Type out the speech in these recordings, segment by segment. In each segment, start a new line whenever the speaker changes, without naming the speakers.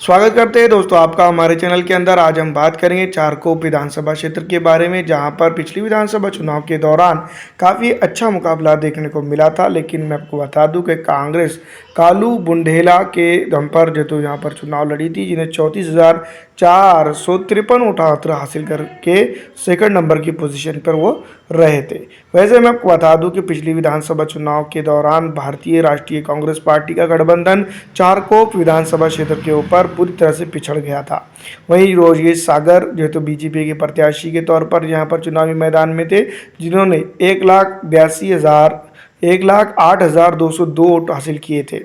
स्वागत करते हैं दोस्तों आपका हमारे चैनल के अंदर। आज हम बात करेंगे चारकोप विधानसभा क्षेत्र के बारे में, जहां पर पिछली विधानसभा चुनाव के दौरान काफ़ी अच्छा मुकाबला देखने को मिला था। लेकिन मैं आपको बता दूं कि कांग्रेस कालू बुंडेला के दम पर जो तो यहाँ पर चुनाव लड़ी थी, जिन्हें 34,453 वोट हासिल करके सेकंड नंबर की पोजीशन पर वो रहे थे। वैसे मैं आपको बता दूं कि पिछली विधानसभा चुनाव के दौरान भारतीय राष्ट्रीय कांग्रेस पार्टी का गठबंधन चारकोप विधानसभा क्षेत्र के ऊपर पूरी तरह से पिछड़ गया था। वहीं रोजेश सागर जो तो बीजेपी के प्रत्याशी के तौर पर यहाँ पर चुनावी मैदान में थे, जिन्होंने 1,08,202 वोट हासिल किए थे।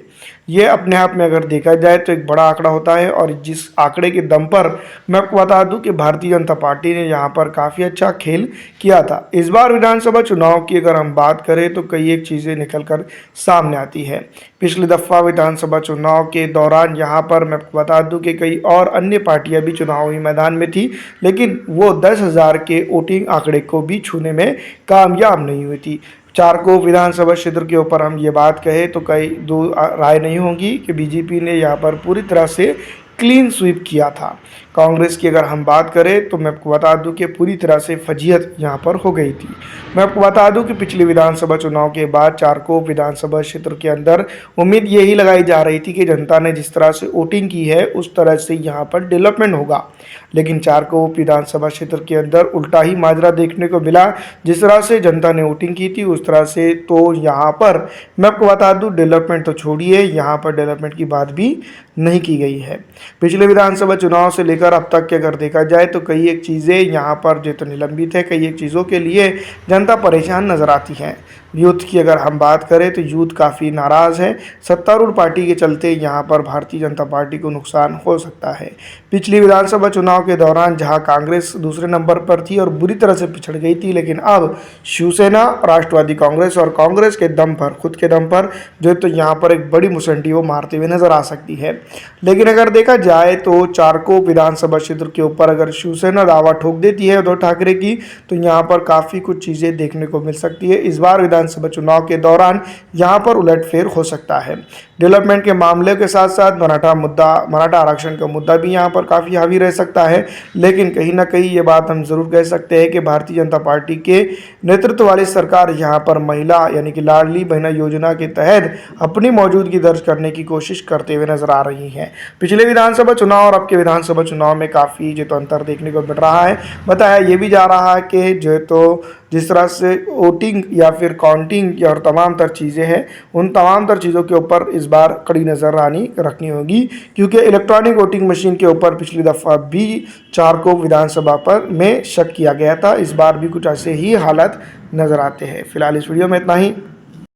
ये अपने आप में अगर देखा जाए तो एक बड़ा आंकड़ा होता है, और जिस आंकड़े के दम पर मैं आपको बता दूं कि भारतीय जनता पार्टी ने यहाँ पर काफ़ी अच्छा खेल किया था। इस बार विधानसभा चुनाव की अगर हम बात करें तो कई एक चीज़ें निकल कर सामने आती है। पिछली दफ़ा विधानसभा चुनाव के दौरान यहाँ पर मैं आपको बता दूं कि कई और अन्य पार्टियां भी चुनावी मैदान में थी, लेकिन वो 10,000 के वोटिंग आंकड़े को भी छूने में कामयाब नहीं हुई थी। चारकोप विधानसभा क्षेत्र के ऊपर हम ये बात कहें तो कई दो राय नहीं होगी कि बीजेपी ने यहाँ पर पूरी तरह से क्लीन स्वीप किया था। कांग्रेस की अगर हम बात करें तो मैं आपको बता दूं कि पूरी तरह से फजीहत यहाँ पर हो गई थी। मैं आपको बता दूं कि पिछले विधानसभा चुनाव के बाद चारकोप विधानसभा क्षेत्र के अंदर उम्मीद यही लगाई जा रही थी कि जनता ने जिस तरह से वोटिंग की है उस तरह से यहाँ पर डेवलपमेंट होगा, लेकिन चारकोप विधानसभा क्षेत्र के अंदर उल्टा ही माजरा देखने को मिला। जिस तरह से जनता ने वोटिंग की थी उस तरह से तो यहाँ पर मैं आपको बता दूं डेवलपमेंट तो छोड़िए, यहाँ पर डेवलपमेंट की बात भी नहीं की गई है। पिछले विधानसभा चुनाव से लेकर अब तक के अगर देखा जाए तो कई एक चीज़ें यहाँ पर जो तो निलंबित है, कई एक चीज़ों के लिए जनता परेशान नजर आती है। यूथ की अगर हम बात करें तो यूथ काफ़ी नाराज़ है। सत्तारूढ़ पार्टी के चलते यहाँ पर भारतीय जनता पार्टी को नुकसान हो सकता है। पिछली विधानसभा चुनाव के दौरान जहाँ कांग्रेस दूसरे नंबर पर थी और बुरी तरह से पिछड़ गई थी, लेकिन अब शिवसेना, राष्ट्रवादी कांग्रेस और कांग्रेस के दम पर, खुद के दम पर जो तो यहाँ पर एक बड़ी मुसंडी वो मारते हुए नजर आ सकती है। लेकिन अगर देखा जाए तो चारकोप विधानसभा क्षेत्र के ऊपर अगर शिवसेना दावा ठोक देती है उद्धव ठाकरे की, तो यहाँ पर काफ़ी कुछ चीज़ें देखने को मिल सकती है। इस बार विधानसभा चुनाव के दौरान यहाँ पर उलटफेर हो सकता है। डेवलपमेंट के मामले के साथ साथ मराठा आरक्षण का मुद्दा भी यहाँ पर काफ़ी हावी रह सकता है। लेकिन कहीं ना कहीं ये बात हम जरूर कह सकते हैं कि भारतीय जनता पार्टी के नेतृत्व वाली सरकार यहाँ पर महिला यानी कि लाडली बहना योजना के तहत अपनी मौजूदगी दर्ज करने की कोशिश करते हुए नजर आ रही है। पिछले विधानसभा चुनाव और अब के विधानसभा चुनाव में काफ़ी जो तो अंतर देखने को मिल रहा है। बताया ये भी जा रहा है कि जो तो जिस तरह से वोटिंग या फिर काउंटिंग और तमाम तर चीज़ें हैं, उन तमाम तर चीज़ों के ऊपर इस बार कड़ी नजरदारी रखनी होगी, क्योंकि इलेक्ट्रॉनिक वोटिंग मशीन के ऊपर पिछली दफ़ा भी चारकोप विधानसभा पर में शक किया गया था। इस बार भी कुछ ऐसे ही हालात नज़र आते हैं। फिलहाल इस वीडियो में इतना ही।